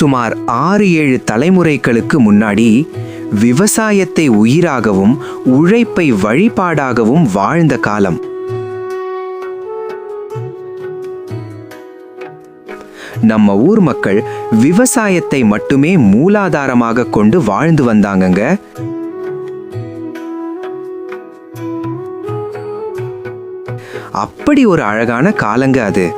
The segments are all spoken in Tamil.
சுமார் 6-7 தலைமுறைகளுக்கு முன்னாடி விவசாயத்தை உயிராகவும் உழைப்பை வழிபாடாகவும் வாழ்ந்த காலம். நம்ம ஊர் மக்கள் விவசாயத்தை மட்டுமே மூலாதாரமாக கொண்டு வாழ்ந்து வந்தாங்கங்க. அப்படி ஒரு அழகான காலங்க அது.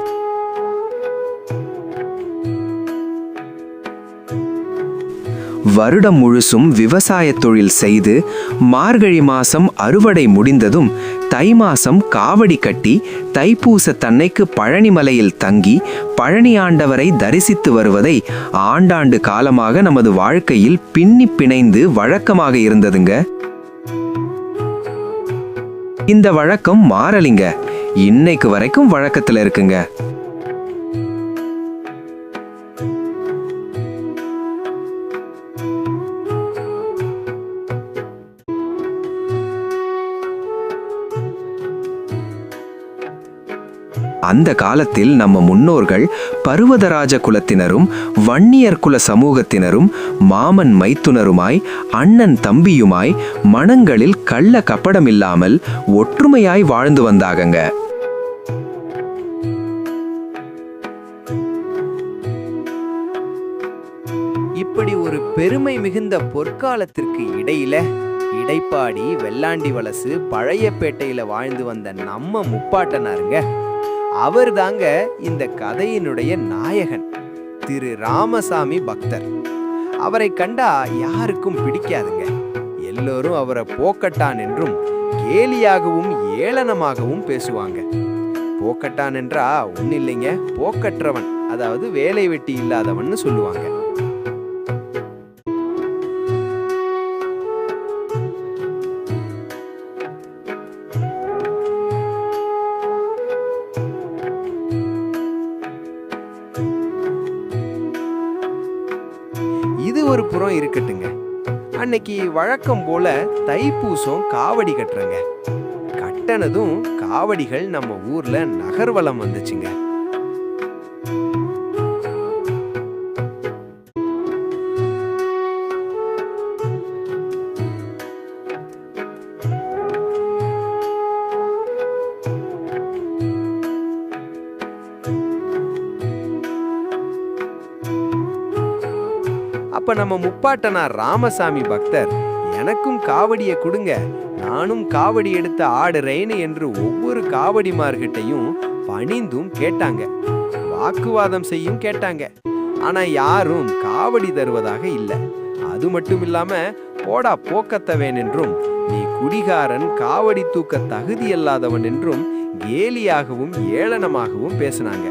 வருடம் முழுசும் விவசாய தொழில் செய்து மார்கழி மாசம் அறுவடை முடிந்ததும் தை மாசம் காவடி கட்டி தைப்பூச தன்னைக்கு பழனிமலையில் தங்கி பழனி ஆண்டவரை தரிசித்து வருவதை ஆண்டாண்டு காலமாக நமது வாழ்க்கையில் பின்னி பிணைந்து வழக்கமாக இருந்ததுங்க. இந்த வழக்கம் மாறலிங்க, இன்னைக்கு வரைக்கும் வழக்கத்துல இருக்குங்க. அந்த காலத்தில் நம்ம முன்னோர்கள் பருவதராஜ குலத்தினரும் வன்னியர் குல சமூகத்தினரும் மாமன் மைத்துனருமாய் அண்ணன் தம்பியுமாய் மனங்களில் கள்ள கப்படமில்லாமல் ஒற்றுமையாய் வாழ்ந்து வந்தாகங்க. இப்படி ஒரு பெருமை மிகுந்த பொற்காலத்திற்கு இடையில இடைப்பாடி வெள்ளாண்டி வலசு பழையப்பேட்டையில வாழ்ந்து வந்த நம்ம முப்பாட்டனாருங்க. அவர் தாங்க இந்த கதையினுடைய நாயகன், திரு ராமசாமி பக்தர். அவரை கண்டா யாருக்கும் பிடிக்காதுங்க. எல்லோரும் அவரை போக்கட்டான் என்றும் கேலியாகவும் ஏளனமாகவும் பேசுவாங்க. போக்கட்டான் என்றா ஒன்னும் இல்லைங்க, போக்கற்றவன், அதாவது வேலை வெட்டி இல்லாதவன்னு சொல்லுவாங்க. இது ஒரு புறம் இருக்கட்டுங்க. அன்னைக்கு வழக்கம் போல தைப்பூசம் காவடி கட்டுறங்க. கட்டனதும் காவடிகள் நம்ம ஊர்ல நகர்வலம் வந்துச்சுங்க. அப்ப நம்ம முப்பாட்டனார் ராமசாமி பக்தர், எனக்கும் காவடியை கொடுங்க, நானும் காவடி எடுத்து ஆடுறேன்னு என்று ஒவ்வொரு காவடிமார்கிட்டையும் பணிந்தும் கேட்டாங்க. வாக்குவாதம் செய்யும் கேட்டாங்க. ஆனா யாரும் காவடி தருவதாக இல்லை. அது மட்டும் இல்லாம போடா போக்கத்தவேன் என்றும் நீ குடிகாரன், காவடி தூக்க தகுதியல்லாதவன் என்றும் கேலியாகவும் ஏளனமாகவும் பேசினாங்க.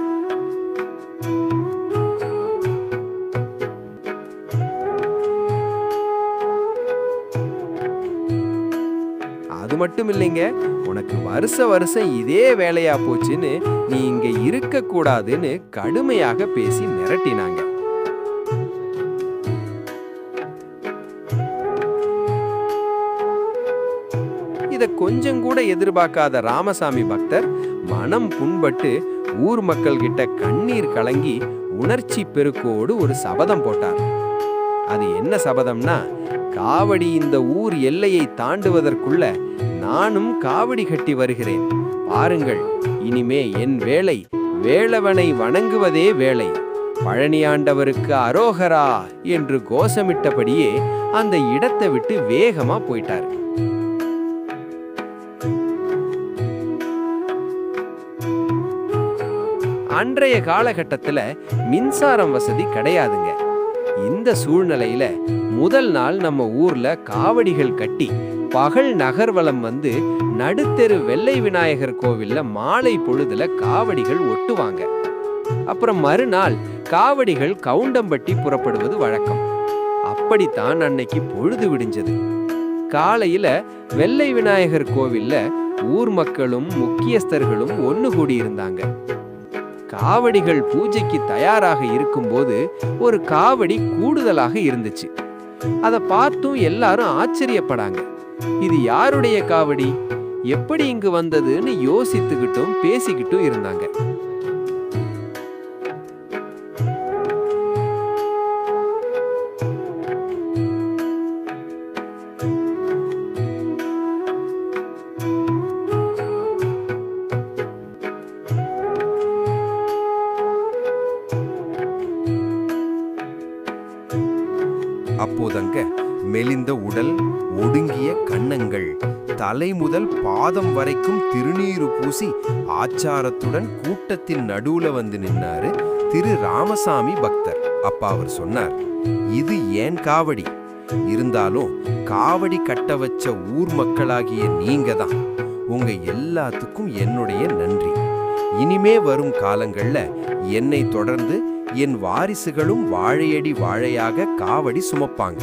அது மட்டும் இல்லைங்க, உனக்கு வருஷம் இதே வேலையா போச்சுன்னு நீ இங்க இருக்க கூடாதுன்னு கடுமையாக பேசி மிரட்டினாங்க. இத கொஞ்சம் கூட எதிர்பார்க்காத ராமசாமி பக்தர் மனம் புண்பட்டு ஊர் மக்கள் கிட்ட கண்ணீர் கலங்கி உணர்ச்சி பெருக்கோடு ஒரு சபதம் போட்டார். அது என்ன சபதம்னா, காவடி இந்த ஊர் எல்லையை தாண்டுவதற்குள்ள நானும் காவடி கட்டி வருகிறேன், பாருங்கள், இனிமே என் வேலை வேளவனை வணங்குவதே வேலை, பழனியாண்டவருக்கு அரோகரா என்று கோஷமிட்டபடியே அந்த இடத்தை விட்டு வேகமா போயிட்டார். அன்றைய காலகட்டத்துல மின்சாரம் வசதி கிடையாதுங்க. இந்த சூழ்நிலையில முதல் நாள் நம்ம ஊர்ல காவடிகள் கட்டி பகல் நகர்வலம் வந்து நடுத்தெரு வெள்ளை விநாயகர் கோவில்ல மாலை பொழுதுல காவடிகள் ஒட்டுவாங்க. அப்புறம் மறுநாள் காவடிகள் கவுண்டம்பட்டி புறப்படுவது வழக்கம். அப்படித்தான் அன்னைக்கு பொழுது விடிஞ்சது. காலையில வெள்ளை விநாயகர் கோவில்ல ஊர் மக்களும் முக்கியஸ்தர்களும் ஒன்னு கூடி இருந்தாங்க. காவடிகள் பூஜைக்கு தயாராக இருக்கும்போது ஒரு காவடி கூடுதலாக இருந்துச்சு. அதை பார்த்தும் எல்லாரும் ஆச்சரியப்படாங்க. இது யாருடைய காவடி, எப்படி இங்கு வந்ததுன்னு யோசித்துக்கிட்டும் பேசிக்கிட்டும் இருந்தாங்க. அப்போதங்க மெலிந்த உடல், ஒடுங்கிய கன்னங்கள், தலை முதல் பாதம் வரைக்கும் திருநீறு பூசி ஆச்சாரத்துடன் கூட்டத்தின் நடுவுல வந்து நின்னாரு திரு ராமசாமி பக்தர். அப்ப அவர் சொன்னார், இது ஏன் காவடி, இருந்தாலும் காவடி கட்ட வச்ச ஊர் மக்களாகிய நீங்க தான். உங்க எல்லாத்துக்கும் என்னுடைய நன்றி. இனிமே வரும் காலங்கள்ல என்னை தொடர்ந்து என் வாரிசுகளும் வாழையடி வாழையாக காவடி சுமப்பாங்க.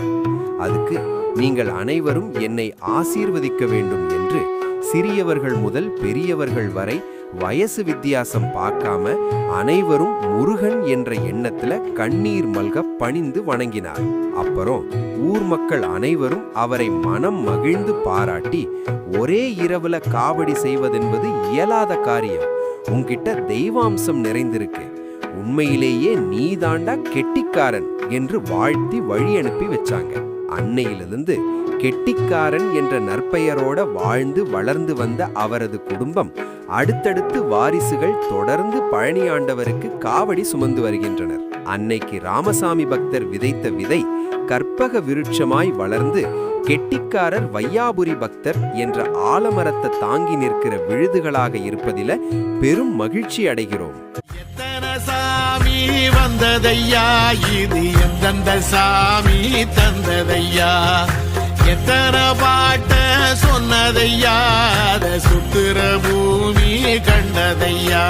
அதுக்கு நீங்கள் அனைவரும் என்னை ஆசீர்வதிக்க வேண்டும் என்று சிறியவர்கள் முதல் பெரியவர்கள் வரை வயசு வித்தியாசம் பார்க்காம அனைவரும் முருகன் என்ற எண்ணத்துல கண்ணீர் மல்க பணிந்து வணங்கினார். அப்புறம் ஊர் மக்கள் அனைவரும் அவரை மனம் மகிழ்ந்து பாராட்டி, ஒரே இரவுல காவடி செய்வதென்பது இயலாத காரியம், உன்கிட்ட தெய்வாம்சம் நிறைந்திருக்கு, உண்மையிலேயே நீதாண்டா கெட்டிக்காரன் என்று வாழ்த்தி வழி அனுப்பி வச்சாங்க. அன்னையிலிருந்து கெட்டிக்காரன் என்ற நற்பெயரோட வாழ்ந்து வளர்ந்து வந்த அவரது குடும்பம் அடுத்தடுத்து வாரிசுகள் தொடர்ந்து பழனி ஆண்டவருக்கு காவடி சுமந்து வருகின்றனர். அன்னைக்கு ராமசாமி பக்தர் விதைத்த விதை கற்பக விருட்சமாய் வளர்ந்து கெட்டிக்காரர் வையாபுரி பக்தர் என்ற ஆலமரத்தை தாங்கி நிற்கிற விழுதுகளாக இருப்பதில பெரும் மகிழ்ச்சி அடைகிறோம். சாமி வந்ததையா, இது எந்தெந்த சாமி தந்ததையா, எத்தனை பாட்ட சொன்னதையா, அத சுத்துற பூமி கண்டதையா.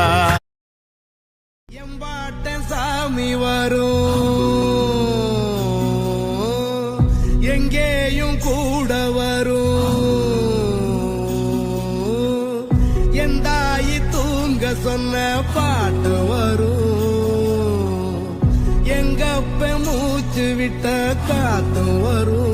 எம்பாட்ட சாமி வரும், எங்கேயும் கூட வரும், எந்தாயி தூங்க சொன்ன பாட்டு வரும், எங்கப்ப மூச்சு விட்ட காத்து வரும்.